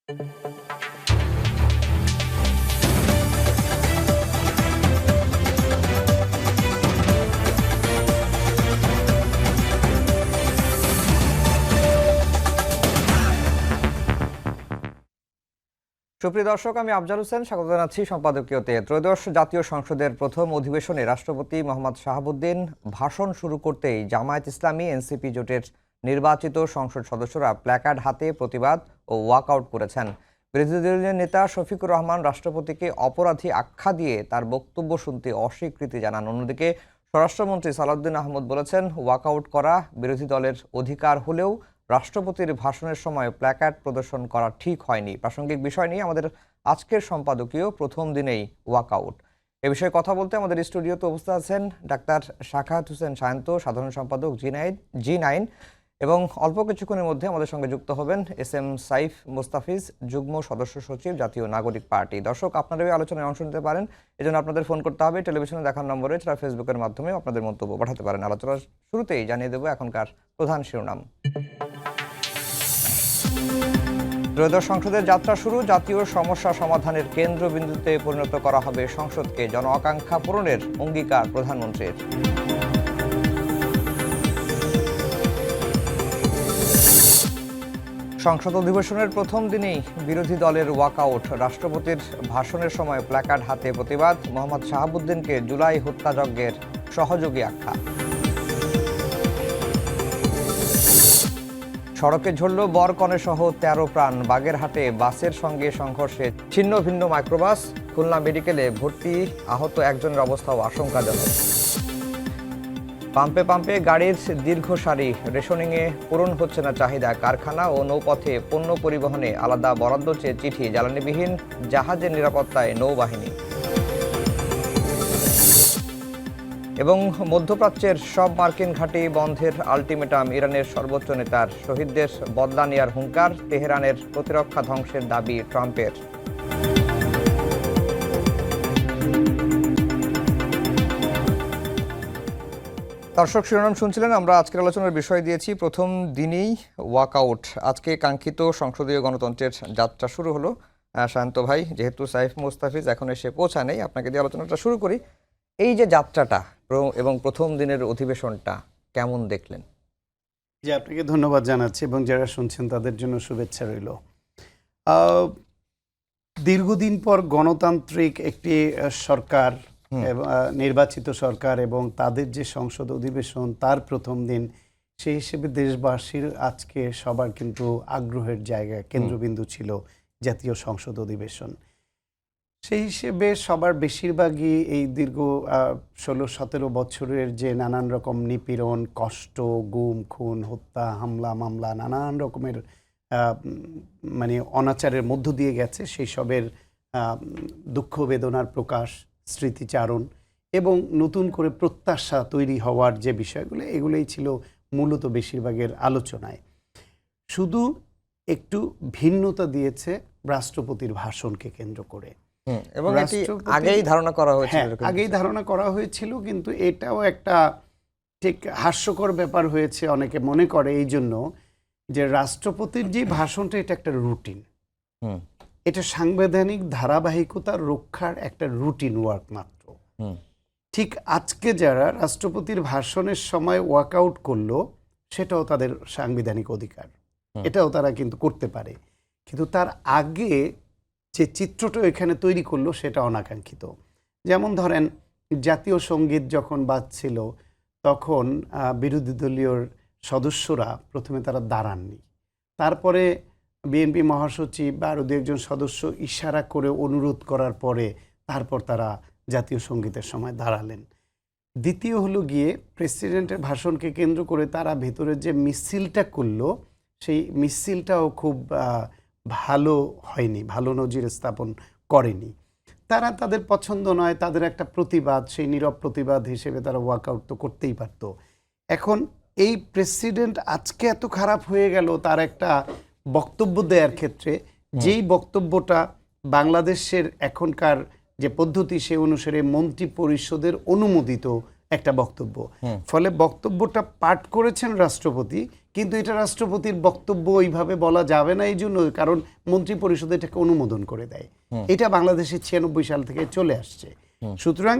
সুপ্রিয় দর্শক, আমি আফজাল হোসেন স্বাগত জানাচ্ছি সম্পাদকীয়তে। ত্রয়োদশ জাতীয় সংসদের প্রথম অধিবেশনে রাষ্ট্রপতি মোহাম্মদ শাহাবুদ্দিন ভাষণ শুরু করতেই জামায়াত ইসলামী এনসিপি জোটের নির্বাচিত সংসদ সদস্যরা প্ল্যাকার্ড হাতে প্রতিবাদ ও ওয়াকআউট করেছেন। বিরোধী দলীয় নেতা শফিকুর রহমান রাষ্ট্রপতিকে অপরাধী আখ্যা দিয়ে তার বক্তব্য শুনতে অস্বীকৃতি জানান। অন্যদিকে স্বরাষ্ট্রমন্ত্রী সালাউদ্দিন আহমদ বলেছেন, ওয়াকআউট করা বিরোধী দলের অধিকার হলেও রাষ্ট্রপতির ভাষণের সময় প্ল্যাকার্ড প্রদর্শন করা ঠিক হয়নি। প্রাসঙ্গিক বিষয় নিয়ে আমাদের আজকের সম্পাদকীয় প্রথম দিনেই ওয়াকআউট। এ বিষয়ে কথা বলতে আমাদের স্টুডিওতে উপস্থিত আছেন ডাক্তার শাখাত হোসেন সায়ন্ত, সাধারণ সম্পাদক জি9, এবং অল্প কিছুক্ষণের মধ্যে আমাদের সঙ্গে যুক্ত হবেন SM সাইফ মোস্তাফিজ, যুগ্ম সদস্য সচিব, জাতীয় নাগরিক পার্টি। দর্শক, আপনারা এই আলোচনায় অংশ নিতে পারেন, এজন্য আপনাদের ফোন করতে হবে টেলিভিশনে দেখার নম্বরে, ছাড়া ফেসবুকের মাধ্যমে আপনাদের মন্তব্য পাঠাতে পারেন। আলোচনার শুরুতেই জানিয়ে দেব এখনকার প্রধান শিরোনাম। ত্রয়োদশ সংসদের যাত্রা শুরু। জাতীয় সমস্যা সমাধানের কেন্দ্রবিন্দুতে পরিণত করা হবে সংসদকে, জন আকাঙ্ক্ষা পূরণের অঙ্গীকার প্রধানমন্ত্রীর। সংসদ অধিবেশনের প্রথম দিনেই বিরোধী দলের ওয়াকআউট। রাষ্ট্রপতির ভাষণের সময় প্ল্যাকার্ড হাতে প্রতিবাদ। মোহাম্মদ শাহাবুদ্দিনকে জুলাই হত্যাযজ্ঞের সহযোগী আখ্যা। সড়কে ঝরল বরকনে সহ 13 প্রাণ। বাগেরহাটে বাসের সঙ্গে সংঘর্ষে ছিন্ন ভিন্ন মাইক্রোবাস। খুলনা মেডিকেলে ভর্তি আহত একজনের অবস্থাও আশঙ্কাজনক। পাম্পে পাম্পে গাড়ির দীর্ঘ সারি। রেশনিংয়ে পূরণ হচ্ছে না চাহিদা। কারখানা ও নৌপথে পণ্য পরিবহনে আলাদা বরাদ্দ চেয়ে চিঠি। জ্বালানিবিহীন জাহাজের নিরাপত্তায় নৌবাহিনী। এবং মধ্যপ্রাচ্যের সব মার্কিন ঘাঁটি বন্ধের আলটিমেটাম। ইরানের সর্বোচ্চ নেতার। শহীদদের বদলা নেয়ার হুঙ্কার। তেহরানের প্রতিরক্ষা ধ্বংসের দাবি ট্রাম্পের। দর্শক, শিরোনাম শুনছিলেন। আমরা আজকের আলোচনার বিষয় দিয়েছি প্রথম দিনেই ওয়াকআউট। আজকে কাঙ্ক্ষিত সংসদীয় গণতন্ত্রের যাত্রা শুরু হলো। শান্ত ভাই, যেহেতু সাইফ মোস্তাফিজ এখন এসে পৌঁছানেই, আপনাকে দিয়ে আলোচনাটা শুরু করি। এই যে যাত্রাটা এবং প্রথম দিনের অধিবেশনটা কেমন দেখলেন? জি, আপনাকে ধন্যবাদ জানাচ্ছি এবং যারা শুনছেন তাদের জন্য শুভেচ্ছা রইল। দীর্ঘদিন পর গণতান্ত্রিক একটি সরকার, নির্বাচিত সরকার, এবং তাদের যে সংসদ অধিবেশন তার প্রথম দিন, সেই হিসেবে দেশবাসীর আজকে সবার কিন্তু আগ্রহের জায়গা, কেন্দ্রবিন্দু ছিল জাতীয় সংসদ অধিবেশন। সেই হিসেবে সবার বেশিরভাগই এই দীর্ঘ 16-17 বছরের যে নানান রকম নিপীড়ন, কষ্ট, গুম, খুন, হত্যা, হামলা, মামলা, নানান রকমের মানে অনাচারের মধ্য দিয়ে গেছে, সেই সবের দুঃখ বেদনার প্রকাশ, স্মৃতিচারণ এবং নতুন করে প্রত্যাশা তৈরি হওয়ার যে বিষয়গুলো, এগুলোই ছিল মূলত বেশিরভাগের আলোচনায়। শুধু একটু ভিন্নতা দিয়েছে রাষ্ট্রপতির ভাষণকে কেন্দ্র করে, এবং আগেই ধারণা করা হয়েছিল। আগেই ধারণা করা হয়েছিল, কিন্তু এটাও একটা ঠিক হাস্যকর ব্যাপার হয়েছে অনেকে মনে করে, এই জন্য যে রাষ্ট্রপতির যে ভাষণটা, এটা একটা রুটিন, এটা সাংবিধানিক ধারাবাহিকতার রক্ষার একটা রুটিন ওয়ার্ক মাত্র। ঠিক আজকে যারা রাষ্ট্রপতির ভাষণের সময় ওয়াকআউট করলো, সেটাও তাদের সাংবিধানিক অধিকার, এটাও তারা কিন্তু করতে পারে। কিন্তু তার আগে যে চিত্রটা এখানে তৈরি করলো, সেটা অনাকাঙ্ক্ষিত। যেমন ধরেন, জাতীয় সঙ্গীত যখন বাজছিল, তখন বিরোধী দলীয় সদস্যরা প্রথমে তারা দাঁড়াননি, তারপরে বিএনপি মহাসচিব বা আরও দু একজন সদস্য ইশারা করে অনুরোধ করার পরে তারপর তারা জাতীয় সঙ্গীতের সময় দাঁড়ালেন। দ্বিতীয় হলো গিয়ে প্রেসিডেন্টের ভাষণকে কেন্দ্র করে তারা ভেতরে যে মিছিলটা করলো, সেই মিছিলটাও খুব ভালো হয়নি, ভালো নজির স্থাপন করেনি। তারা তাদের পছন্দ নয়, তাদের একটা প্রতিবাদ, সেই নীরব প্রতিবাদ হিসেবে তারা ওয়াকআউট তো করতেই পারত। এখন এই প্রেসিডেন্ট আজকে এত খারাপ হয়ে গেল তার একটা বক্তব্য দেওয়ার ক্ষেত্রে, যেই বক্তব্যটা বাংলাদেশের এখনকার যে পদ্ধতি সে অনুসারে মন্ত্রী পরিষদের অনুমোদিত একটা বক্তব্য, ফলে বক্তব্যটা পাঠ করেছেন রাষ্ট্রপতি, কিন্তু এটা রাষ্ট্রপতির বক্তব্য ওইভাবে বলা যাবে না, এই জন্য কারণ মন্ত্রী পরিষদ এটাকে অনুমোদন করে দেয়। এটা বাংলাদেশে 96 সাল থেকে চলে আসছে। সুতরাং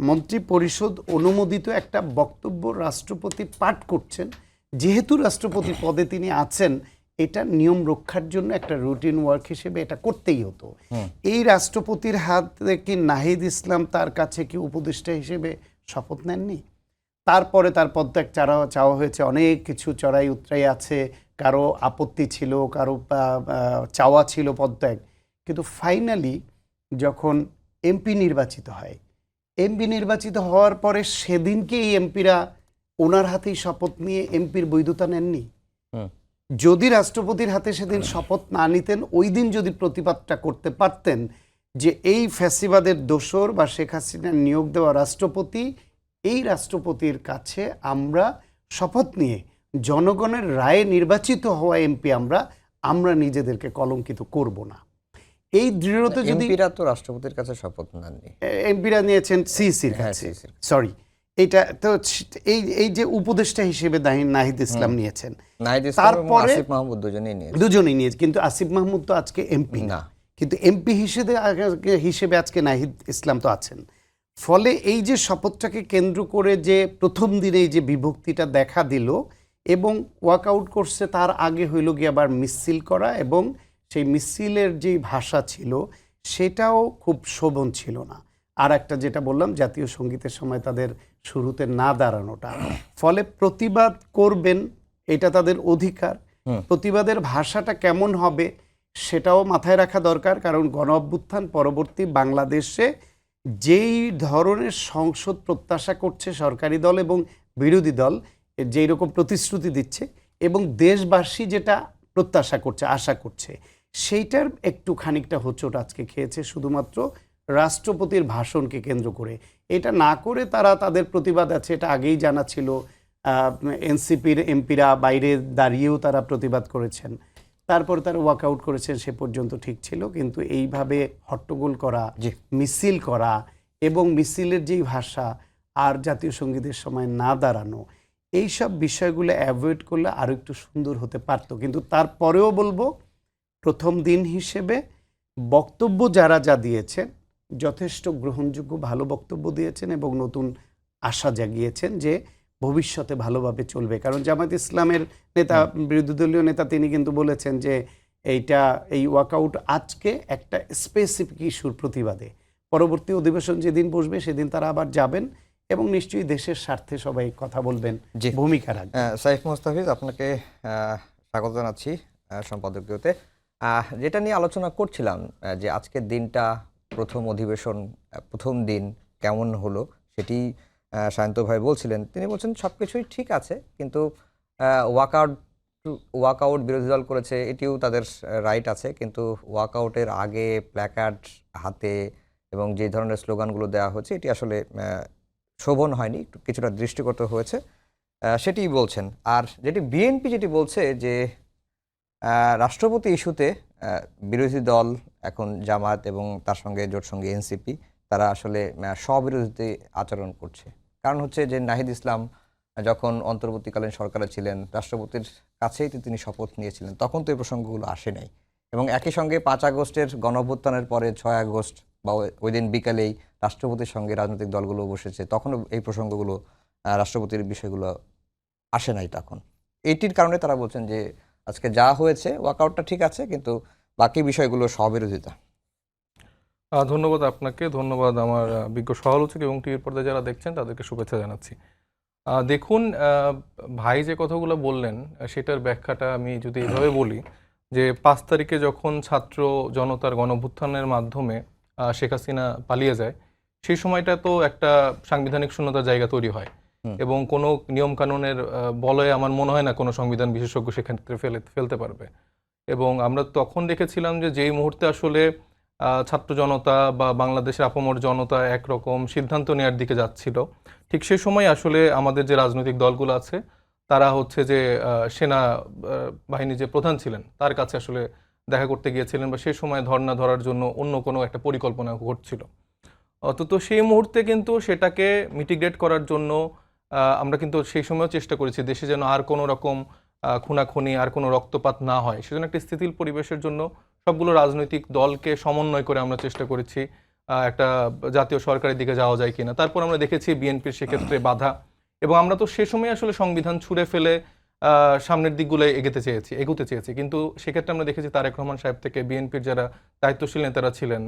মন্ত্রী পরিষদ অনুমোদিত একটা বক্তব্য রাষ্ট্রপতি পাঠ করছেন, যেহেতু রাষ্ট্রপতি পদে তিনি আছেন, এটা নিয়ম রক্ষার জন্য একটা রুটিন ওয়ার্ক হিসেবে এটা করতেই হতো। এই রাষ্ট্রপতির হাত কি নাহিদ ইসলাম তার কাছে কি উপদেষ্টা হিসেবে শপথ নেননি? তারপরে তার পদত্যাগ চাওয়া হয়েছে, অনেক কিছু চড়াই উতরাই আছে, কারো আপত্তি ছিল, কারো চাওয়া ছিল পদত্যাগ, কিন্তু ফাইনালি যখন এমপি নির্বাচিত হয়, এমপি নির্বাচিত হওয়ার পরে সেদিনকে এই এমপিরা ওনার হাতেই শপথ নিয়ে এমপির বৈধতা নেননি। যদি রাষ্ট্রপতির হাতে সেদিন শপথ না নিতেন, ওই দিন যদি প্রতিবাদটা করতে পারতেন যে এই ফ্যাসিবাদের দোসর বা শেখ হাসিনার নিয়োগ দেওয়া রাষ্ট্রপতি, এই রাষ্ট্রপতির কাছে আমরা শপথ নিয়ে জনগণের রায়ে নির্বাচিত হওয়া এমপি আমরা নিজেদেরকে কলঙ্কিত করব না, এই দৃঢ়তা যদি এমপিরা তো রাষ্ট্রপতির কাছে শপথ নেননি, এমপিরা নিয়েছেন সিসির কাছে, সরি এটা তো এই যে উপদেষ্টা হিসেবে নাহিদ ইসলাম নিয়েছেন, তারপরে দুজনেই নিয়েছে, কিন্তু আসিফ মাহমুদ তো আজকে এমপি না, কিন্তু এমপি হিসেবে আজকে নাহিদ ইসলাম তো আছেন। ফলে এই যে শপথটাকে কেন্দ্র করে যে প্রথম দিনে এই যে বিভক্তিটা দেখা দিল এবং ওয়াকআউট করছে, তার আগে হইল গিয়ে আবার মিছিল করা, এবং সেই মিছিলের যে ভাষা ছিল সেটাও খুব শোভন ছিল না। আর একটা যেটা বললাম, জাতীয় সঙ্গীতের সময় তাদের শুরুতে না দাঁড়ানোটা, ফলে প্রতিবাদ করবেন এটা তাদের অধিকার, প্রতিবাদের ভাষাটা কেমন হবে সেটাও মাথায় রাখা দরকার, কারণ গণ অভ্যুত্থান পরবর্তী বাংলাদেশে যেই ধরনের সংসদ প্রত্যাশা করছে সরকারি দল এবং বিরোধী দল, যেই রকম প্রতিশ্রুতি দিচ্ছে এবং দেশবাসী যেটা প্রত্যাশা করছে, আশা করছে, সেইটার একটু খানিকটা হোঁচট আজকে খেয়েছে শুধুমাত্র রাষ্ট্রপতির ভাষণকে কেন্দ্র করে। এটা না করে তারা তাদের প্রতিবাদ আছে, এটা আগেই জানা ছিল, এনসিপির এমপিরা বাইরে দাঁড়িয়েও তারা প্রতিবাদ করেছেন, তারপরে তারা ওয়াকআউট করেছেন, সে পর্যন্ত ঠিক ছিল। কিন্তু এইভাবে হট্টগোল করা, মিছিল করা এবং মিছিলের যেই ভাষা আর জাতীয় সঙ্গীতের সময় না দাঁড়ানো, এইসব বিষয়গুলো অ্যাভয়েড করলে আরও একটু সুন্দর হতে পারতো। কিন্তু তারপরেও বলবো, প্রথম দিন হিসেবে বক্তব্য যারা যা দিয়েছেন যথেষ্ট গ্রহণযোগ্য, ভালো বক্তব্য দিয়েছেন এবং নতুন আশা জাগিয়েছেন যে ভবিষ্যতে ভালোভাবে চলবে। কারণ জামায়াত ইসলামের নেতা, বিরোধী দলীয় নেতা, তিনি কিন্তু বলেছেন যে এই ওয়াকআউট আজকে একটা স্পেসিফিক ইস্যুর প্রতিবাদে, পরবর্তী অধিবেশন যেদিন বসবে সেদিন তারা আবার যাবেন এবং নিশ্চয়ই দেশের স্বার্থে সবাই কথা বলবেন, ভূমিকা রাখবেন। সাইফ মুস্তাফিজ, আপনাকে স্বাগত জানাচ্ছি সম্পাদকীয়তে। যেটা নিয়ে আলোচনা করছিলাম যে আজকের দিনটা, প্রথম অধিবেশন, প্রথম দিন কেমন হলো সেটি সায়ন্ত ভাই বলছিলেন। তিনি বলছেন সব কিছুই ঠিক আছে, কিন্তু ওয়াকআউট বিরোধী দল করেছে, এটিও তাদের রাইট আছে, কিন্তু ওয়াকআউটের আগে প্ল্যাকার্ড হাতে এবং যে ধরনের স্লোগানগুলো দেওয়া হচ্ছে এটি আসলে শোভন হয়নি, কিছুটা দৃষ্টিকটু হয়েছে, সেটি বলছেন। আর যেটি বিএনপি যেটি বলছে যে রাষ্ট্রপতি ইস্যুতে বিরোধী দল এখন জামায়াত এবং তার সঙ্গে জোটসঙ্গী এনসিপি, তারা আসলে স্ববিরোধী আচরণ করছে। কারণ হচ্ছে যে নাহিদ ইসলাম যখন অন্তর্বর্তীকালীন সরকারে ছিলেন, রাষ্ট্রপতির কাছেই তিনি শপথ নিয়েছিলেন, তখন তো এই প্রসঙ্গগুলো আসে নাই। এবং একই সঙ্গে 5 আগস্টের গণঅভ্যুত্থানের পরে 6 আগস্ট বা ওই দিন বিকালেই রাষ্ট্রপতির সঙ্গে রাজনৈতিক দলগুলো বসেছে, তখনও এই প্রসঙ্গগুলো, রাষ্ট্রপতির বিষয়গুলো আসে নাই তখন। এইটির কারণে তারা বলছেন যে আজকে যা হয়েছে ওয়াকআউটটা ঠিক আছে, কিন্তু বাকি বিষয়গুলো স্ববিরোধিতা। ধন্যবাদ আপনাকে, ধন্যবাদ আমার বিজ্ঞ সহালোচক এবং টিভির পর্দায় যারা দেখছেন তাদেরকে শুভেচ্ছা জানাচ্ছি। দেখুন, ভাই যে কথাগুলো বললেন সেটার ব্যাখ্যাটা আমি যদি এইভাবে বলি যে 5 তারিখে যখন ছাত্র জনতার গণঅভ্যুত্থানের মাধ্যমে শেখ হাসিনা পালিয়ে যায়, সেই সময়টা তো একটা সাংবিধানিক শূন্যতার জায়গা তৈরি হয় এবং কোনো নিয়মকানুনের বলয়ে আমার মনে হয় না কোনো সংবিধান বিশেষজ্ঞ সেক্ষেত্রে ফেলতে পারবে। এবং আমরা তখন দেখেছিলাম যে যেই মুহূর্তে আসলে ছাত্র জনতা বা বাংলাদেশের আপামর জনতা একরকম সিদ্ধান্ত নেওয়ার দিকে যাচ্ছিল, ঠিক সেই সময় আসলে আমাদের যে রাজনৈতিক দলগুলো আছে তারা হচ্ছে যে সেনা বাহিনী যে প্রধান ছিলেন তার কাছে আসলে দেখা করতে গিয়েছিলেন, বা সেই সময় ধর্ণা ধরার জন্য অন্য কোনো একটা পরিকল্পনা ঘটছিল। তো সেই মুহূর্তে কিন্তু সেটাকে মিটিগেট করার জন্য আমরা কিন্তু সেই সময়ও চেষ্টা করেছি দেশে যেন আর কোনো রকম খুনাখুনি আর কোনো রক্তপাত না হয়, সেজন্য একটা স্থিতিশীল পরিবেশের জন্য সবগুলো রাজনৈতিক দলকে সমন্বয় করে আমরা চেষ্টা করেছি একটা জাতীয় সরকারের দিকে যাওয়া যায় কিনা। তারপর আমরা দেখেছি বিএনপির সেক্ষেত্রে বাধা, এবং আমরা তো সে সময় আসলে সংবিধান ছুঁড়ে ফেলে সামনের দিকগুলো এগোতে চেয়েছি, কিন্তু সেক্ষেত্রে আমরা দেখেছি তারেক রহমান সাহেব থেকে বিএনপির যারা দায়িত্বশীল নেতারা ছিলেন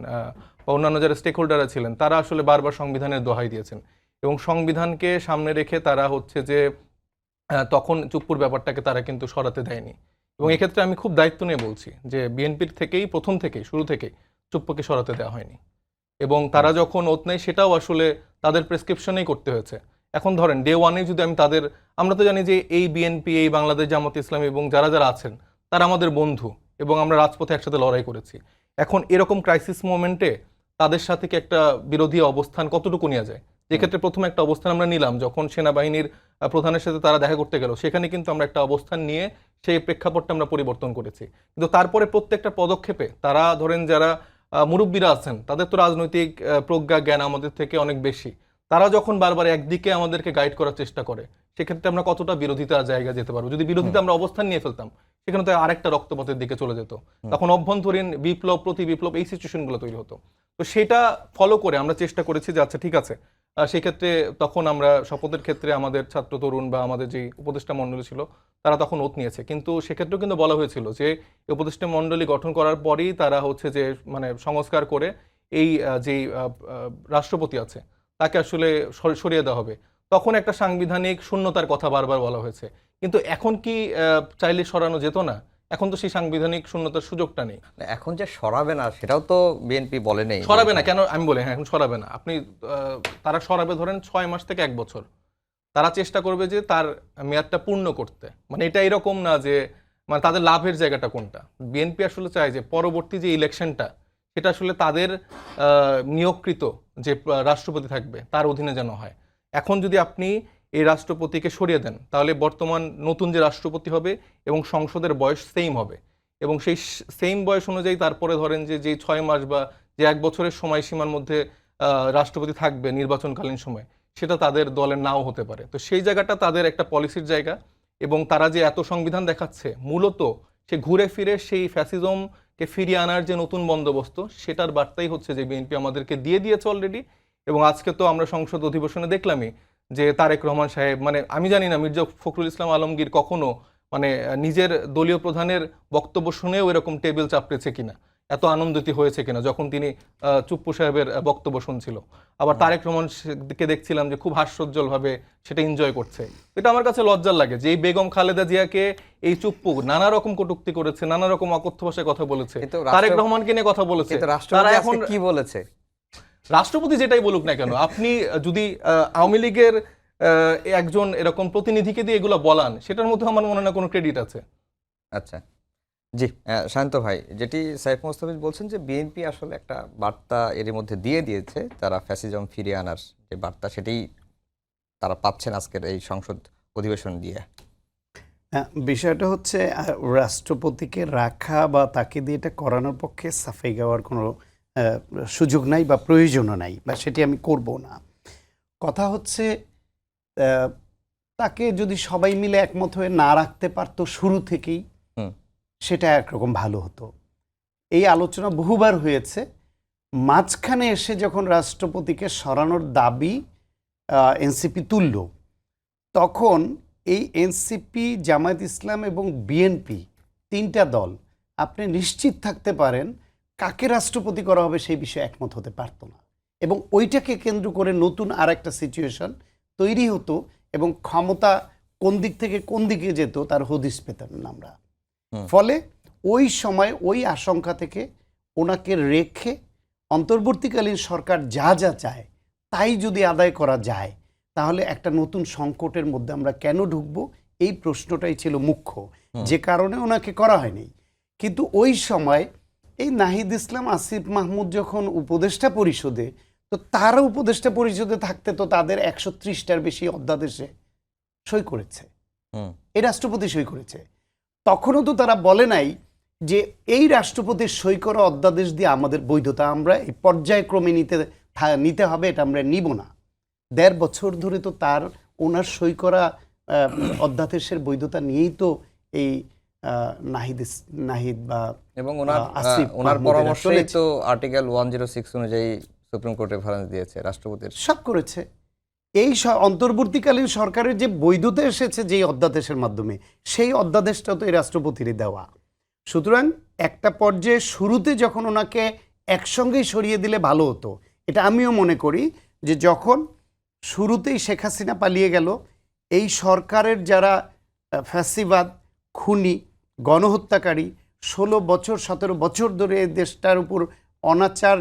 বা অন্যান্য যারা স্টেক হোল্ডাররা ছিলেন, তারা আসলে বারবার সংবিধানের দোহাই দিয়েছেন, এবং সংবিধানকে সামনে রেখে তারা হচ্ছে যে তখন চুপ্পুর ব্যাপারটাকে তারা কিন্তু সরাতে দেয়নি। এবং এক্ষেত্রে আমি খুব দায়িত্ব নিয়ে বলছি যে বিএনপির থেকেই শুরু থেকেই চুপ্পুকে সরাতে দেওয়া হয়নি, এবং তারা যখন ওত নেয় সেটাও আসলে তাদের প্রেসক্রিপশনেই করতে হয়েছে। এখন ধরেন ডে ওয়ানে যদি আমরা তো জানি যে এই বিএনপি, এই বাংলাদেশ জামাত ইসলামী এবং যারা যারা আছেন তারা আমাদের বন্ধু, এবং আমরা রাজপথে একসাথে লড়াই করেছি। এখন এরকম ক্রাইসিস মোমেন্টে তাদের সাথে কি একটা বিরোধী অবস্থান কতটুকু নেওয়া যায়? যেক্ষেত্রে প্রথমে একটা অবস্থান আমরা নিলাম যখন সেনাবাহিনীর প্রধানের সাথে তারা দেখা করতে গেল, সেখানে কিন্তু আমরা একটা অবস্থান নিয়ে সেই প্রেক্ষাপটটা আমরা পরিবর্তন করেছি। কিন্তু তারপরে প্রত্যেকটা পদক্ষেপে তারা ধরেন যারা মুরব্বীরা আছেন, তাদের তো রাজনৈতিক প্রজ্ঞা জ্ঞান আমাদের থেকে অনেক বেশি, তারা যখন বারবার একদিকে আমাদেরকে গাইড করার চেষ্টা করে, সেক্ষেত্রে আমরা কতটা বিরোধিতার জায়গা যেতে পারবো? যদি বিরোধিতা আমরা অবস্থান নিয়ে ফেলতাম, সেখানে তো আরেকটা রক্তপথের দিকে চলে যেত, তখন অভ্যন্তরীণ বিপ্লব, প্রতি বিপ্লব, এই সিচুয়েশনগুলো তৈরি হতো। তো সেটা ফলো করে আমরা চেষ্টা করেছি যে আচ্ছা ঠিক আছে, সেক্ষেত্রে তখন আমরা শপথের ক্ষেত্রে আমাদের ছাত্র তরুণ বা আমাদের যে উপদেষ্টা মণ্ডলী ছিল তারা তখন ওত নিয়েছে, কিন্তু সেক্ষেত্রেও কিন্তু বলা হয়েছিল যে উপদেষ্টা মণ্ডলী গঠন করার পরেই তারা হচ্ছে যে মানে সংস্কার করে এই যে রাষ্ট্রপতি আছে তাকে আসলে সরিয়ে দেওয়া হবে। তখন একটা সাংবিধানিক শূন্যতার কথা বারবার বলা হয়েছে, কিন্তু এখন কি চাইলে সরানো যেত না? এখন তো সেই সাংবিধানিক শূন্যতার সুযোগটা নেই। এখন যে সরাবে না সেটাও তো বিএনপি বলে নেই। সরাবে না কেন আমি বলি, হ্যাঁ এখন সরাবে না। তারা সরাবে ধরেন 6 মাস থেকে 1 বছর, তারা চেষ্টা করবে যে তার মেয়াদটা পূর্ণ করতে। মানে এটা এরকম না যে মানে তাদের লাভের জায়গাটা কোনটা। বিএনপি আসলে চায় যে পরবর্তী যে ইলেকশনটা সেটা আসলে তাদের নিয়োগকৃত যে রাষ্ট্রপতি থাকবে তার অধীনে যেন হয়। এখন যদি আপনি এই রাষ্ট্রপতিকে সরিয়ে দেন, তাহলে বর্তমান নতুন যে রাষ্ট্রপতি হবে এবং সংসদের বয়স সেম হবে, এবং সেই সেম বয়স অনুযায়ী তারপরে ধরেন যে 6 মাস বা যে 1 বছরের সময়সীমার মধ্যে রাষ্ট্রপতি থাকবে নির্বাচনকালীন সময়, সেটা তাদের দলের নাও হতে পারে। তো সেই জায়গাটা তাদের একটা পলিসির জায়গা, এবং তারা যে এত সংবিধান দেখাচ্ছে মূলত সে ঘুরে ফিরে সেই ফ্যাসিজমকে ফিরিয়ে আনার যে নতুন বন্দোবস্ত, সেটার বার্তাই হচ্ছে যে বিএনপি আমাদেরকে দিয়ে দিয়েছে অলরেডি। এবং আজকে তো আমরা সংসদ অধিবেশনে দেখলামই যে তারেক রহমান সাহেব, মানে আমি জানি না মির্জা ফখরুল ইসলাম আলমগীর কখনো মানে নিজের দলীয় প্রধানের বক্তব্য শুনেও এরকম টেবিল চাপড়েছে কিনা, এত আনন্দিত হয়েছে কিনা যখন তিনি চুপ্পু সাহেবের বক্তব্য শুনছিল। আবার তারেক রহমানকে দেখছিলাম যে খুব হাস্যোজ্জ্বলভাবে সেটা এনজয় করছে। এটা আমার কাছে লজ্জার লাগে যে এই বেগম খালেদা জিয়াকে এই চুপ্পু নানা রকম কটূক্তি করেছে, নানা রকম অকথ্য ভাষায় কথা বলেছে, তারেক রহমানকে নিয়ে কথা বলেছে। তারা এখন কি বলেছে? রাষ্ট্রপতি যেটাই বলুক না কেন, আপনি যদি আওয়ামী লীগের একজন এরকম প্রতিনিধিকে দিয়ে এগুলো বলান, সেটার মধ্যে আমার মনে হয় না কোনো ক্রেডিট আছে। আচ্ছা জি, শান্ত ভাই, যেটি সাইফ মোস্তাফিজ বলছেন যে বিএনপি আসলে একটা বার্তা এর মধ্যে দিয়ে দিয়েছে, তারা ফ্যাসিজম ফিরিয়ে আনার যে বার্তা সেটি তারা পাচ্ছেন আজকের এই সংসদ অধিবেশন দিয়ে। বিষয়টা হচ্ছে রাষ্ট্রপতিকে রাখা বা তাকে দিয়ে এটা করানোর পক্ষে সাফাই গাওয়ার কোনো সুযোগ নাই বা প্রয়োজনও নাই, বা সেটি আমি করব না। কথা হচ্ছে তাকে যদি সবাই মিলে একমত হয়ে না রাখতে পারতো শুরু থেকেই, সেটা একরকম ভালো হতো। এই আলোচনা বহুবার হয়েছে। মাঝখানে এসে যখন রাষ্ট্রপতিকে সরানোর দাবি এনসিপি তুলল, তখন এই এনসিপি, জামায়াত ইসলাম এবং বিএনপি, 3টা দল আপনি নিশ্চিত থাকতে পারেন কাকে রাষ্ট্রপতি করা হবে সেই বিষয়ে একমত হতে পারতো না, এবং ওইটাকে কেন্দ্র করে নতুন আর একটা সিচুয়েশন তৈরি হতো, এবং ক্ষমতা কোন দিক থেকে কোন দিকে যেত তার হদিস পেতাম না আমরা। ফলে ওই সময় ওই আশঙ্কা থেকে ওনাকে রেখে অন্তর্বর্তীকালীন সরকার যা যা চায় তাই যদি আদায় করা যায়, তাহলে একটা নতুন সংকটের মধ্যে আমরা কেন ঢুকবো, এই প্রশ্নটাই ছিল মুখ্য, যে কারণে ওনাকে করা হয়নি। কিন্তু ওই সময় এই নাহিদ ইসলাম, আসিফ মাহমুদ যখন উপদেষ্টা পরিষদে, তো তারা উপদেষ্টা পরিষদে থাকতে তো তাদের 130টার বেশি অধ্যাদেশে সই করেছে, এই রাষ্ট্রপতি সই করেছে। তখনও তো তারা বলে নাই যে এই রাষ্ট্রপতির সই করা অধ্যাদেশ দিয়ে আমাদের বৈধতা আমরা এই পর্যায়ক্রমে নিতে হবে, এটা আমরা নিব না। 1.5 বছর ধরে তো ওনার সই করা অধ্যাদেশের বৈধতা নিয়েই তো এই নাহিদ বা এবং ওনার আসিফ ওনার মাহমুদেরা পরামর্শেই চলেছে। তো আর্টিকেল 106 অনুযায়ী সুপ্রিম কোর্ট রেফারেন্স দিয়েছে রাষ্ট্রপতির। সব করেছে। এই অন্তর্বর্তীকালীন সরকারের যে বৈধতা এসেছে যেই অধ্যাদেশের মাধ্যমে, সেই অধ্যাদেশটা তো এই রাষ্ট্রপতিরই দেওয়া। সুতরাং একটা পর্যায়ে শুরুতে যখন ওনাকে একসঙ্গেই সরিয়ে দিলে ভালো হতো, এটা আমিও মনে করি, যে যখন শুরুতেই শেখ হাসিনা পালিয়ে গেল, এই সরকারের যারা ফ্যাসিবাদ, খুনি, গণহত্যাকারী, 16 বছর 17 বছর ধরে এই দেশটার উপর অনাচার,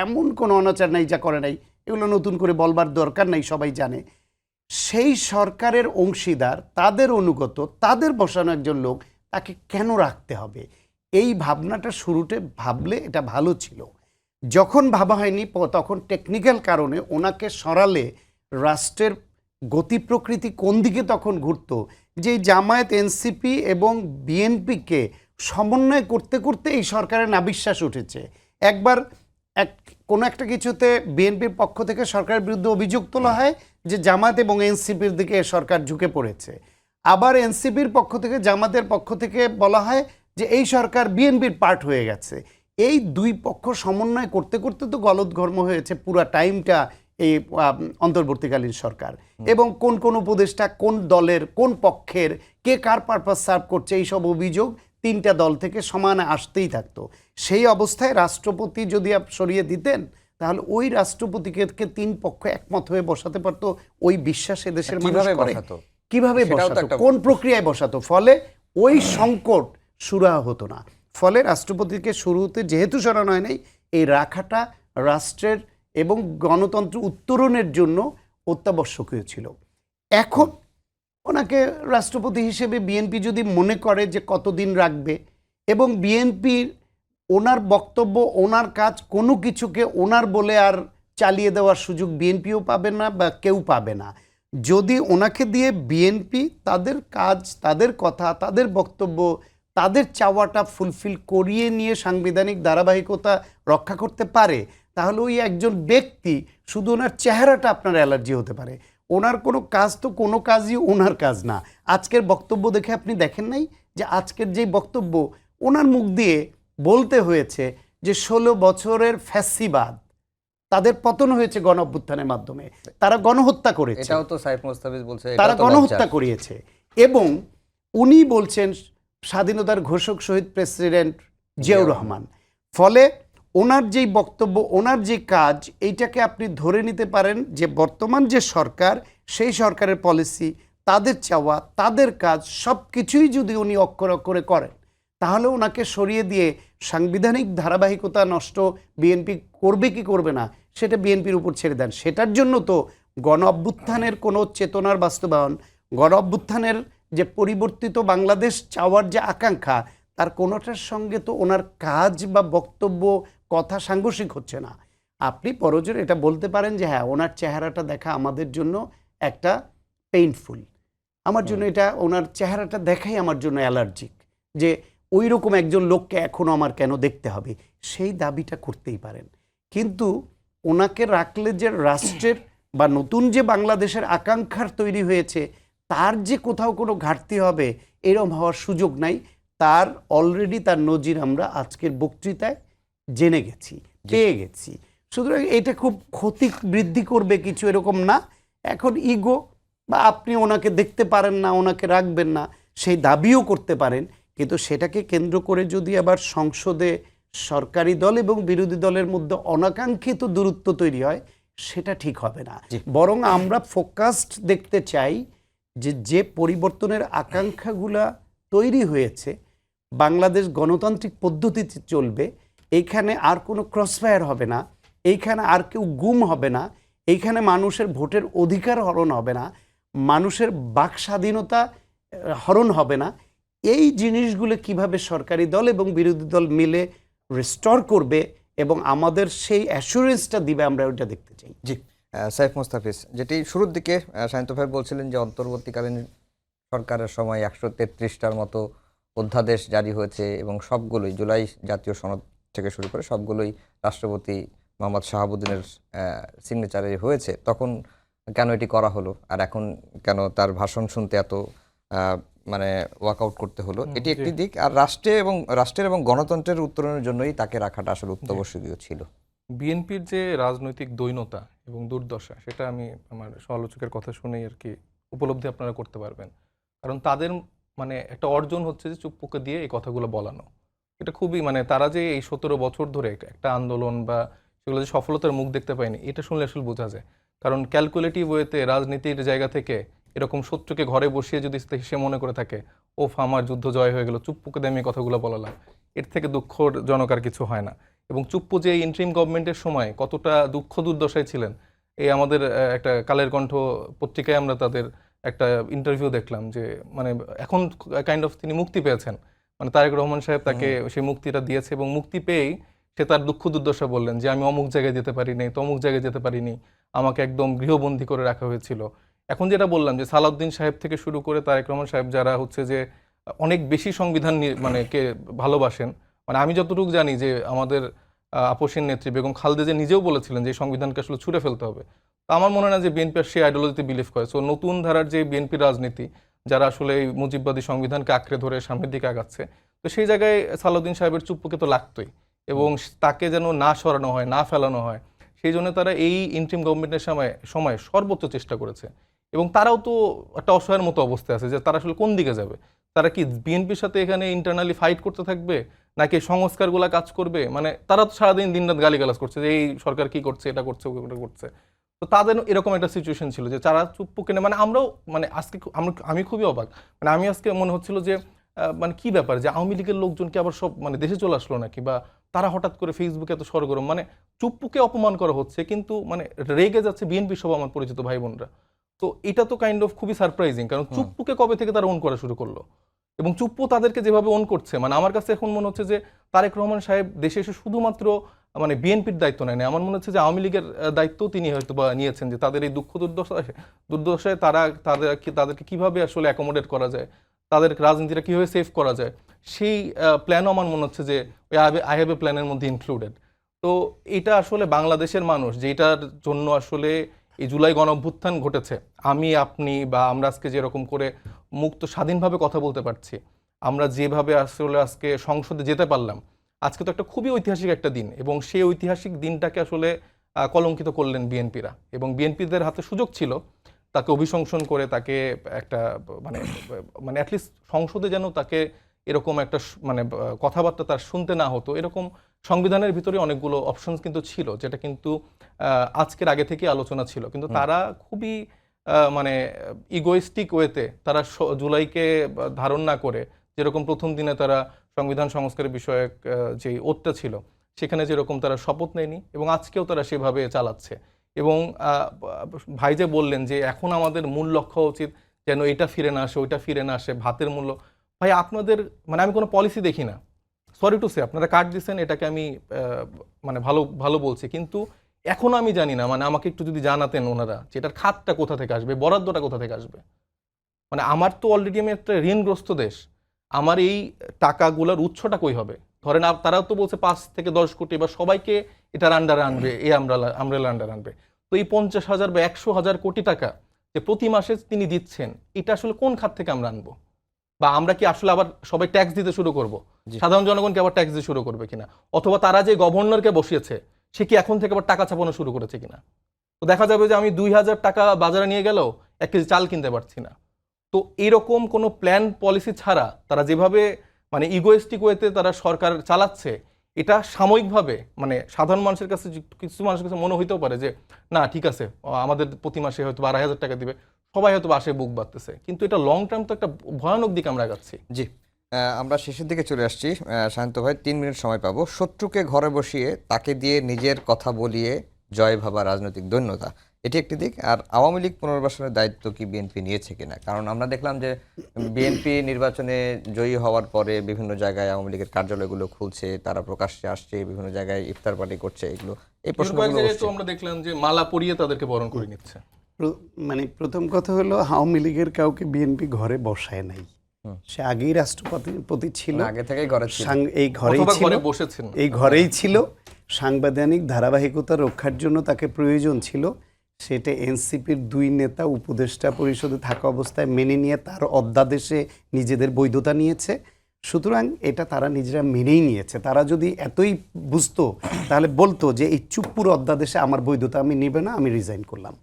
এমন কোনো অনাচার নাই যা করে নাই, এগুলো নতুন করে বলবার দরকার নাই, সবাই জানে। সেই সরকারের অংশীদার, তাদের অনুগত, তাদের বসানো একজন লোক, তাকে কেন রাখতে হবে, এই ভাবনাটা শুরুতে ভাবলে এটা ভালো ছিল। যখন ভাবা হয়নি তখন টেকনিক্যাল কারণে ওনাকে সরালে রাষ্ট্রের গতি প্রকৃতি কোন দিকে তখন ঘুরতো, যে জামায়াত, এনসিপি এবং বিএনপিকে সমন্বয় করতে করতে এই সরকারের নাবিশ্বাস উঠেছে। একবার কোনো একটা কিছুতে বিএনপির পক্ষ থেকে সরকারের বিরুদ্ধে অভিযোগ তোলা হয় যে জামায়াত এবং এনসিপির দিকে সরকার ঝুঁকে পড়েছে। আবার এনসিপির পক্ষ থেকে, জামাতের পক্ষ থেকে বলা হয় যে এই সরকার বিএনপির পার্ট হয়ে গেছে। এই দুই পক্ষ সমন্বয় করতে করতে তো গলদঘর্ম হয়েছে পুরা টাইমটা এই অন্তর্বর্তীকালীন সরকার। এবং কোন কোন উপদেষ্টা কোন দলের, কোন পক্ষের, কে কার পারপাস সার্ভ করছে, এইসব অভিযোগ তিনটা দল থেকে সমানে আসতেই থাকতো। সেই অবস্থায় রাষ্ট্রপতি যদি সরিয়ে দিতেন, তাহলে ওই রাষ্ট্রপতিকে তিন পক্ষ একমত হয়ে বসাতে পারতো। ওই বিশ্বাস এদেশের মানুষ করে। কিভাবে বসাতো, কোন প্রক্রিয়ায় বসাতো, ফলে ওই সংকট সুরাহা হতো না। ফলে রাষ্ট্রপতিকে শুরুতে যেহেতু সরানো হয় নাই, এই রাখাটা রাষ্ট্রের এবং গণতন্ত্র উত্তরণের জন্য অত্যাবশ্যকীয় ছিল। এখন ওনাকে রাষ্ট্রপতি হিসেবে বিএনপি যদি মনে করে যে কতদিন রাখবে, এবং বিএনপির ওনার বক্তব্য, ওনার কাজ, কোনো কিছুকে ওনার বলে আর চালিয়ে দেওয়ার সুযোগ বিএনপিও পাবে না বা কেউ পাবে না। যদি ওনাকে দিয়ে বিএনপি তাদের কাজ, তাদের কথা, তাদের বক্তব্য, তাদের চাওয়াটা ফুলফিল করিয়ে নিয়ে সাংবিধানিক ধারাবাহিকতা রক্ষা করতে পারে, তাহলে ওই একজন ব্যক্তি, শুধু ওনার চেহারাটা আপনার অ্যালার্জি হতে পারে, ওনার কোনো কাজ তো কোনো কাজই ওনার কাজ না। আজকের বক্তব্য দেখে আপনি দেখেন নাই যে আজকের যেই বক্তব্য ওনার মুখ দিয়ে বলতে হয়েছে যে 16 বছরের ফ্যাসিবাদ, তাদের পতন হয়েছে গণ অভ্যুত্থানের মাধ্যমে, তারা গণহত্যা করেছে, এটাও তো সাইফ মুস্তাফিজ বলছে, তারা গণহত্যা করিয়েছে। এবং উনি বলছেন স্বাধীনতার ঘোষক শহীদ প্রেসিডেন্ট জিয়াউর রহমান। ফলে ওনার যেই বক্তব্য, ওনার যে কাজ, এইটাকে আপনি ধরে নিতে পারেন যে বর্তমান যে সরকার, সেই সরকারের পলিসি, তাদের চাওয়া, তাদের কাজ, সব কিছুই যদি উনি অক্ষর অক্ষরে করেন, তাহলে ওনাকে সরিয়ে দিয়ে সাংবিধানিক ধারাবাহিকতা নষ্ট বিএনপি করবে কি করবে না, সেটা বিএনপির উপর ছেড়ে দেন। সেটার জন্য তো গণ অভ্যুত্থানের কোনো চেতনার বাস্তবায়ন, গণ অভ্যুত্থানের যে পরিবর্তিত বাংলাদেশ চাওয়ার যে আকাঙ্ক্ষা, তার কোনোটার সঙ্গে তো ওনার কাজ বা বক্তব্য, কথা সাংঘর্ষিক হচ্ছে না। আপনি পরজোর এটা বলতে পারেন যে হ্যাঁ, ওনার চেহারাটা দেখা আমাদের জন্য একটা পেইনফুল, আমার জন্য এটা, ওনার চেহারাটা দেখাই আমার জন্য অ্যালার্জিক, যে ওই রকম একজন লোককে এখনও আমার কেন দেখতে হবে, সেই দাবিটা করতেই পারেন। কিন্তু ওনাকে রাখলে যে রাষ্ট্রের বা নতুন যে বাংলাদেশের আকাঙ্ক্ষার তৈরি হয়েছে, তার যে কোথাও কোনো ঘাটতি হবে, এরকম হওয়ার সুযোগ নাই। তার অলরেডি তার নজির আমরা আজকের বক্তৃতায় জেনে গেছি, পেয়ে গেছি। সুতরাং এটা খুব ক্ষতি বৃদ্ধি করবে কিছু এরকম না। এখন ইগো বা আপনি ওনাকে দেখতে পারেন না, ওনাকে রাখবেন না, সেই দাবিও করতে পারেন, কিন্তু সেটাকে কেন্দ্র করে যদি আবার সংসদে সরকারি দল এবং বিরোধী দলের মধ্যে অনাকাঙ্ক্ষিত দূরত্ব তৈরি হয়, সেটা ঠিক হবে না। বরং আমরা ফোকাসড দেখতে চাই যে পরিবর্তনের আকাঙ্ক্ষাগুলা তৈরি হয়েছে, বাংলাদেশ গণতান্ত্রিক পদ্ধতিতে চলবে, এইখানে আর কোনো ক্রসফায়ার হবে না, এইখানে আর কেউ গুম হবে না, এইখানে মানুষের ভোটের অধিকার হরণ হবে না, মানুষের বাক স্বাধীনতা হরণ হবে না। এই জিনিসগুলো কিভাবে সরকারি দল এবং বিরোধী দল মিলে রিস্টোর করবে এবং আমাদের সেই অ্যাসুরেন্সটা দিবে, আমরা ওইটা দেখতে চাই। জি, সাইফ মুস্তাফিজ, যেটি শুরুর দিকে শান্ত ভাই বলছিলেন যে অন্তর্বর্তীকালীন সরকারের সময় 133টার মতো অধ্যাদেশ জারি হয়েছে এবং সবগুলোই জুলাই জাতীয় সনদ থেকে শুরু করে সবগুলোই রাষ্ট্রপতি মোহাম্মদ শাহাবুদ্দিনের সিগনেচারে হয়েছে, তখন কেন এটি করা হলো, আর এখন কেন তার ভাষণ শুনতে এত মানে ওয়াকআউট করতে হলো, এটি একটি দিক। আর রাষ্ট্রের এবং গণতন্ত্রের উত্তরণের জন্যই তাকে রাখাটা আসলে অত্যাবশ্যকীয় ছিল। বিএনপির যে রাজনৈতিক দৈন্যতা এবং দুর্দশা, সেটা আমি আমার সমালোচকের কথা শুনেই আর কি উপলব্ধি আপনারা করতে পারবেন। কারণ তাদের মানে একটা অর্জন হচ্ছে যে চুপ্পুকে দিয়ে এই কথাগুলো বলানো। এটা খুবই মানে তারা যে এই 17 বছর ধরে একটা আন্দোলন বা সেগুলো যে সফলতার মুখ দেখতে পায়নি, এটা শুনলে আসলে বোঝা যায়। কারণ ক্যালকুলেটিভ ওয়েতে রাজনীতির জায়গা থেকে এরকম শত্রুকে ঘরে বসিয়ে যদি সে মনে করে থাকে ওফ আমার যুদ্ধ জয় হয়ে গেল, চুপ্পুকে দিয়ে আমি এই কথাগুলো বলালাম, এর থেকে দুঃখজনক আর কিছু হয় না। এবং চুপ্পু যে ইন্টারিম গভর্নমেন্টের সময় কতটা দুঃখ দুর্দশায় ছিলেন, এই আমাদের একটা কালের কণ্ঠ পত্রিকায় আমরা তাদের একটা ইন্টারভিউ দেখলাম যে মানে এখন কাইন্ড অফ তিনি মুক্তি পেয়েছেন, মানে তারেক রহমান সাহেব তাকে সেই মুক্তিটা দিয়েছে এবং মুক্তি পেয়েই সে তার দুঃখ দুর্দশা বললেন যে আমি অমুক জায়গায় যেতে পারিনি, তমুক জায়গায় যেতে পারিনি, আমাকে একদম গৃহবন্দী করে রাখা হয়েছিল। এখন যেটা বললাম যে সালাউদ্দিন সাহেব থেকে শুরু করে তারেক রহমান সাহেব যারা হচ্ছে যে অনেক বেশি সংবিধান মানে কে ভালোবাসেন, মানে আমি যতটুকু জানি যে আমাদের আপসীন নেত্রী বেগম খালেদা যে নিজেও বলেছিলেন যে এই সংবিধানকে আসলে ছুঁড়ে ফেলতে হবে। তো আমার মনে হয় না যে বিএনপি সেই আইডিওলজিতে বিলিভ করে। সো নতুন ধারার যে বিএনপি রাজনীতি, যারা আসলে এই মুজিববাদী সংবিধানকে আঁকড়ে ধরে সামনের দিকে আগাচ্ছে, তো সেই জায়গায় সালাউদ্দিন সাহেবের চুপ্পুকে তো লাগতোই এবং তাকে যেন না সরানো হয়, না ফেলানো হয়, সেই জন্য তারা এই ইন্টারিম গভর্নমেন্টের সময় সর্বোচ্চ চেষ্টা করেছে। এবং তারাও তো একটা অসহায়ের মতো অবস্থায় আছে যে তারা আসলে কোন দিকে যাবে। তারা কি বিএনপির সাথে এখানে ইন্টারনালি ফাইট করতে থাকবে, নাকি সংস্কারগুলা কাজ করবে? মানে তারা তো সারাদিন দিনরাত গালিগালাজ করছে যে এই সরকার কি করছে, এটা করছে, ওটা করছে। তো তাদের এরকম একটা সিচুয়েশন ছিল যে তারা চুপ্পুকে মানে আমরাও মানে আজকে আমি খুবই অবাক, মানে আমি আজকে মনে হচ্ছিল যে মানে কি ব্যাপার যে আওয়ামী লীগের লোকজনকে আবার সব মানে দেশে চলে আসলো নাকি, বা তারা হঠাৎ করে ফেসবুকে এত সরগরম, মানে চুপ্পুকে অপমান করা হচ্ছে কিন্তু মানে রেগে যাচ্ছে বিএনপি সব আমার পরিচিত ভাই বোনরা। তো এটা তো কাইন্ড অফ খুবই সারপ্রাইজিং, কারণ চুপ্পুকে কবে থেকে তারা ওন করা শুরু করলো এবং চুপ্পু তাদেরকে যেভাবে ওন করছে, মানে আমার কাছে এখন মনে হচ্ছে যে তারেক রহমান সাহেব দেশে এসে শুধুমাত্র মানে বিএনপির দায়িত্ব নেয় না, আমার মনে হচ্ছে যে আওয়ামী লীগের দায়িত্ব তিনি হয়তো বা নিয়েছেন, যে তাদের এই দুঃখ দুর্দশায় তাদেরকে কিভাবে আসলে অ্যাকোমোডেট করা যায়, তাদের রাজনীতিটা কীভাবে সেভ করা যায়, সেই প্ল্যানও আমার মনে হচ্ছে যে ওই আই হ্যাভ এ প্ল্যানের মধ্যে ইনক্লুডেড। তো এটা আসলে বাংলাদেশের মানুষ যেটার জন্য আসলে এই জুলাই গণঅভ্যুত্থান ঘটেছে, আমি আপনি বা আমরা আজকে যেরকম করে মুক্ত স্বাধীনভাবে কথা বলতে পারছি, আমরা যেভাবে আসলে আজকে সংসদে যেতে পারলাম, আজকে তো একটা খুবই ঐতিহাসিক একটা দিন এবং সেই ঐতিহাসিক দিনটাকে আসলে কলঙ্কিত করলেন বিএনপিরা। এবং বিএনপিদের হাতে সুযোগ ছিল তাকে অভিশংসন করে তাকে একটা মানে মানে অ্যাটলিস্ট সংসদে যেন তাকে এরকম একটা মানে কথাবার্তা তার শুনতে না হতো, এরকম সংবিধানের ভিতরে অনেকগুলো অপশনস কিন্তু ছিল, যেটা কিন্তু আজকের আগে থেকে আলোচনা ছিল। কিন্তু তারা খুবই মানে ইগোইস্টিক ওয়েতে তারা জুলাইকে ধারণ না করে, যেরকম প্রথম দিনে তারা সংবিধান সংস্কারের বিষয়ক যে ওতটা ছিল সেখানে যেরকম তারা শপথ নেয়নি এবং আজকেও তারা সেভাবে চালাচ্ছে। এবং ভাই যে বললেন যে এখন আমাদের মূল লক্ষ্য উচিত যেন এটা ফিরে না আসে, ওইটা ফিরে না আসে, ভাতের মূল্য, ভাই আপনাদের মানে আমি কোনো পলিসি দেখি না, সরি টু সে, আপনারা কার্ড দিচ্ছেন এটাকে আমি মানে ভালো বলছি, কিন্তু এখনও আমি জানি না, মানে আমাকে একটু যদি জানাতেন ওনারা যে এটার খাতটা কোথা থেকে আসবে, বরাদ্দটা কোথা থেকে আসবে। মানে আমার তো অলরেডি আমি একটা ঋণগ্রস্ত দেশ, আমার এই টাকাগুলোর উৎসটা কই হবে? ধরেন তারাও তো বলছে 5 থেকে 10 কোটি বা সবাইকে এটার আন্ডারে আনবে, এই আমরেলা আন্ডারে আনবে। তো এই 50,000 বা 100,000 কোটি টাকা যে প্রতি মাসে তিনি দিচ্ছেন, এটা আসলে কোন খাত থেকে আমরা আনবো? বা আমরা কি আসলে আবার সবাই ট্যাক্স দিতে শুরু করব? সাধারণ জনগণকে আবার ট্যাক্স দিতে শুরু করবে কিনা? অথবা তারা যে গভর্নরকে বসিয়েছে সে কি এখন থেকে আবার টাকা ছাপানো শুরু করেছে কিনা? তো দেখা যাবে যে আমি 2,000 টাকা বাজারে নিয়ে গেলেও 1 কেজি চাল কিনতে পারছি না। তো এরকম কোনো প্ল্যান পলিসি ছাড়া তারা যেভাবে মানে ইগোয়েস্টিক ওয়েতে তারা সরকার চালাচ্ছে, এটা সাময়িকভাবে মানে সাধারণ মানুষের কাছে, কিছু মানুষের কাছে মনে হইতেও পারে যে না ঠিক আছে আমাদের প্রতি মাসে হয়তো 12,000 টাকা দিবে, সবাই হয়তো বাসে বুক বাঁধতেছে, কিন্তু এটা লং টার্ম তো একটা ভয়ানক দিকে আমরা যাচ্ছি। জি, আমরা শেষের দিকে চলে আসছি। শান্ত ভাই 3 মিনিট সময় পাবো। শত্রুকে ঘরে বসিয়ে তাকে দিয়ে নিজের কথা বলিয়ে জয় ভাবা রাজনৈতিক দৈন্যতা, এটি একটি দিক। আর আওয়ামী লীগ পুনর্বাসনের দায়িত্ব কি বিএনপি নিয়েছে কিনা? কারণ আমরা দেখলাম যে বিএনপি নির্বাচনে জয়ী হওয়ার পরে বিভিন্ন জায়গায় আওয়ামী লীগের কার্যালয়গুলো খুলছে, তারা প্রকাশ্যে আসছে, বিভিন্ন জায়গায় ইফতার পার্টি করছে, এগুলো এই প্রশ্নগুলো আমরা দেখলাম যে মালা পরিয়ে তাদেরকে বরণ করে নিচ্ছে। মানে প্রথম কথা হলো আওয়ামী লীগের কাউকে বিএনপি ঘরে বসায় নাই, সে আগেই রাষ্ট্রপতি ছিল, আগে থেকেই এই ঘরেই ছিল, এই ঘরেই ছিল। সাংবিধানিক ধারাবাহিকতা রক্ষার জন্য তাকে প্রয়োজন ছিল, সেটা এনসিপির 2 নেতা উপদেষ্টা পরিষদে থাকা অবস্থায় মেনে নিয়ে তার অধ্যাদেশে নিজেদের বৈধতা নিয়েছে। সুতরাং এটা তারা নিজেরা মেনেই নিয়েছে। তারা যদি এতই বুঝতো তাহলে বলতো যে এই চুপ্পুর অধ্যাদেশে আমার বৈধতা আমি নিবে না, আমি রিজাইন করলাম।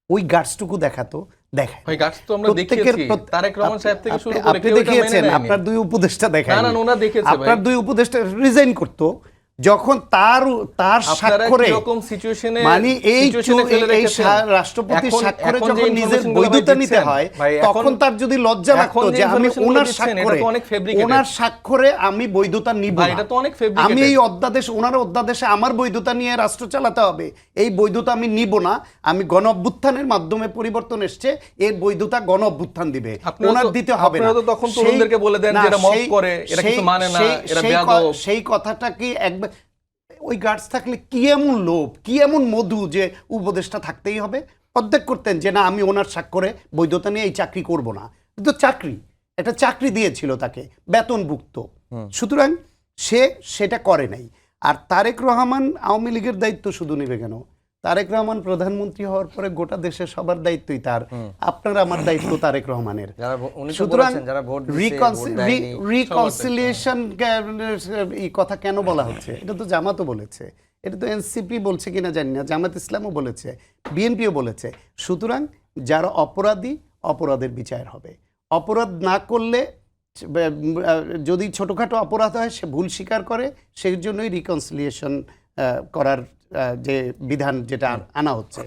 ওই গার্ডসটুকু দেখাতো, দেখায়। ভাই গাছ তো আমরা দেখিয়েছি, তারেক রহমান সাহেব থেকে শুরু করে আপনি দেখিয়েছেন, আপনার 2 উপদেষ্টা দেখায় না, ওনা দেখেছে ভাই। আপনার 2 উপদেষ্টা রিজাইন করতো যখন তার স্বাক্ষরে, মানে এই রাষ্ট্রপতি স্বাক্ষরে যখন নিজের বৈধতা নিতে হয় তখন তার যদি লজ্জা লাগতো যে আমি ওনার স্বাক্ষরে আমি বৈধতা নিব না, আমি এই অধ্যাদেশ ওনার অধ্যাদেশে আমার বৈধতা নিয়ে রাষ্ট্র চালাতে হবে, এই বৈধতা আমি নিব না, আমি গণ অভ্যুত্থানের মাধ্যমে পরিবর্তন এসছে, এর বৈধতা গণ অভ্যুত্থান দিবে, ওনার দিতে হবে না। তখন তরুণদেরকে বলে দেন যে এরা মব করে, এরা কিছু মানে না, এরা বেয়াদব। সেই কথাটা কি একবার ওই গার্ডস থাকলে কি এমন লোভ, কি এমন মধু যে উপদেষ্টা থাকতেই হবে? অর্ধেক করতেন যে না আমি ওনার স্বাক্ষরে বৈধতা নিয়ে এই চাকরি করব না। তো চাকরি, একটা চাকরি দিয়েছিল তাকে বেতনভুক্ত, সুতরাং সে সেটা করে নাই। আর তারেক রহমান আওয়ামী লীগের দায়িত্ব শুধু নেবে কেন? তারেক রহমান প্রধানমন্ত্রী হওয়ার পরে গোটা দেশের সবার দায়িত্বই তার, আপনার আমার দায়িত্ব তারেক রহমানের। সুতরাং রিকনসিলিয়েশন এই কথা কেন বলা হচ্ছে? এটা তো জামাতও বলেছে, এটা তো এনসিপি বলছে কিনা জানি না, জামাত ইসলামও বলেছে, বিএনপিও বলেছে। সুতরাং যারা অপরাধী, অপরাধের বিচার হবে। অপরাধ না করলে, যদি ছোটখাটো অপরাধ হয় সে ভুল স্বীকার করে, সেই জন্যই রিকনসিলিয়েশন করার যে বিধান যেটা আনা হচ্ছে।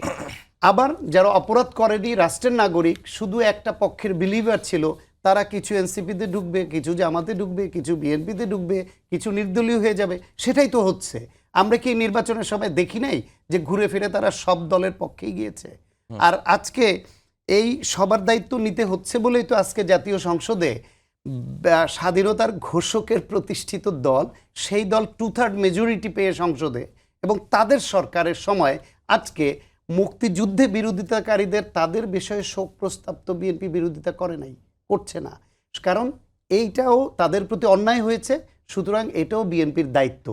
আবার যারা অপরাধ করেনি, রাষ্ট্রের নাগরিক, শুধু একটা পক্ষের বিলিভার ছিল, তারা কিছু এনসিপিতে ঢুকবে, কিছু জামাতে ঢুকবে, কিছু বিএনপিতে ঢুকবে, কিছু নির্দলীয় হয়ে যাবে। সেটাই তো হচ্ছে। আমরা কি নির্বাচনের সময় দেখি নাই যে ঘুরে ফিরে তারা সব দলের পক্ষেই গিয়েছে? আর আজকে এই সবার দায়িত্ব নিতে হচ্ছে বলেই তো আজকে জাতীয় সংসদে স্বাধীনতার ঘোষকের প্রতিষ্ঠিত দল, সেই দল 2/3 মেজরিটি পেয়ে সংসদে, এবং তাদের সরকারের সময় আজকে মুক্তিযুদ্ধে বিরোধিতাকারীদের তাদের বিষয়ে শোক প্রস্তাব তো বিএনপি বিরোধিতা করে নাই, করছে না, কারণ এইটাও তাদের প্রতি অন্যায় হয়েছে। সুতরাং এটাও বিএনপির দায়িত্ব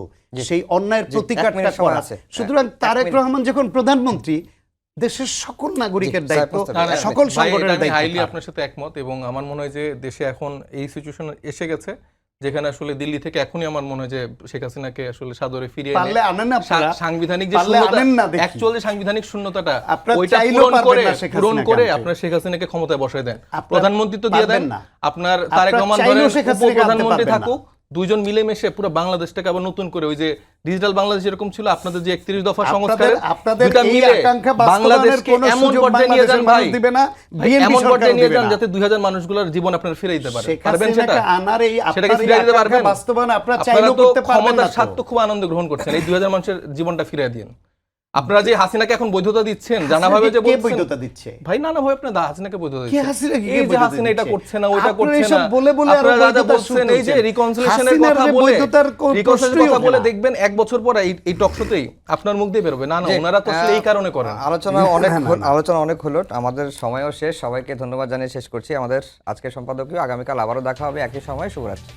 সেই অন্যায়ের প্রতিকারটা করা। সুতরাং তারেক রহমান যখন প্রধানমন্ত্রী, দেশের সকল নাগরিকের দায়িত্ব, সকল সংগঠনের দায়িত্ব। হাইলি আপনার সাথে একমত, এবং আমার মনে হয় যে দেশে এখন এই সিচুয়েশন এসে গেছে যেখানে আসলে দিল্লি থেকে এখনই আমার মনে হয় যে শেখ হাসিনাকে আসলে সাদরে ফিরিয়ে এনে সাংবিধানিক যে শূন্যতা, অ্যাকচুয়ালি সাংবিধানিক শূন্যতাটা ওইটা পূরণ করে আপনার শেখ হাসিনাকে ক্ষমতায় বসায় দেন। প্রধানমন্ত্রী তো দিয়ে দেন, আপনার তারেক রহমান ধরেন উপপ্রধানমন্ত্রী থাকুক, 2 জন মিলেমিশে পুরো বাংলাদেশটাকে আবার নতুন করে, ওই যে ডিজিটাল বাংলাদেশ যেরকম ছিল, আপনাদের যে 31 দফা সংস্কারের, দুটো মিলে বাংলাদেশকে এমন পর্যায়ে নিয়ে যান ভাই, এমন পর্যায়ে নিয়ে যান যাতে 2000 মানুষগুলোর জীবন আপনারা ফিরিয়ে দিতে পারেন। পারবেন সেটা? সেটাকে ফিরিয়ে দিতে পারবেন? আপনারা তো ক্ষমতার স্বার্থ খুব আনন্দ গ্রহণ করছেন, এই 2000 মানুষের জীবনটা ফিরিয়ে দিন। আপনারা যে হাসিনাকে এখন বৈধতা দিচ্ছেন, জানাভাবে যে বৈধতা দিচ্ছে ভাই, নানাভাবে আপনারা হাসিনাকে বৈধতা দিচ্ছেন, এই যে হাসিনা এটা করছে না, ওইটা করছে না, আপনারা যা যা বলছেন, এই যে রিকনসিলিয়েশনের কথা বলে, রিকনসিলিয়েশনের কথা বলে দেখবেন 1 বছর পরে এই টকশোতেই আপনার মুখ দিয়ে বেরোবে, না না ওনারা তো আসলে এই কারণে করেন। আলোচনা অনেক হলো, আমাদের সময়ও শেষ। সবাইকে ধন্যবাদ জানিয়ে শেষ করছি। আমাদের আজকের সম্পাদকীয় আগামীকাল আবারও দেখা হবে একই সময়। শুভরাত্রি।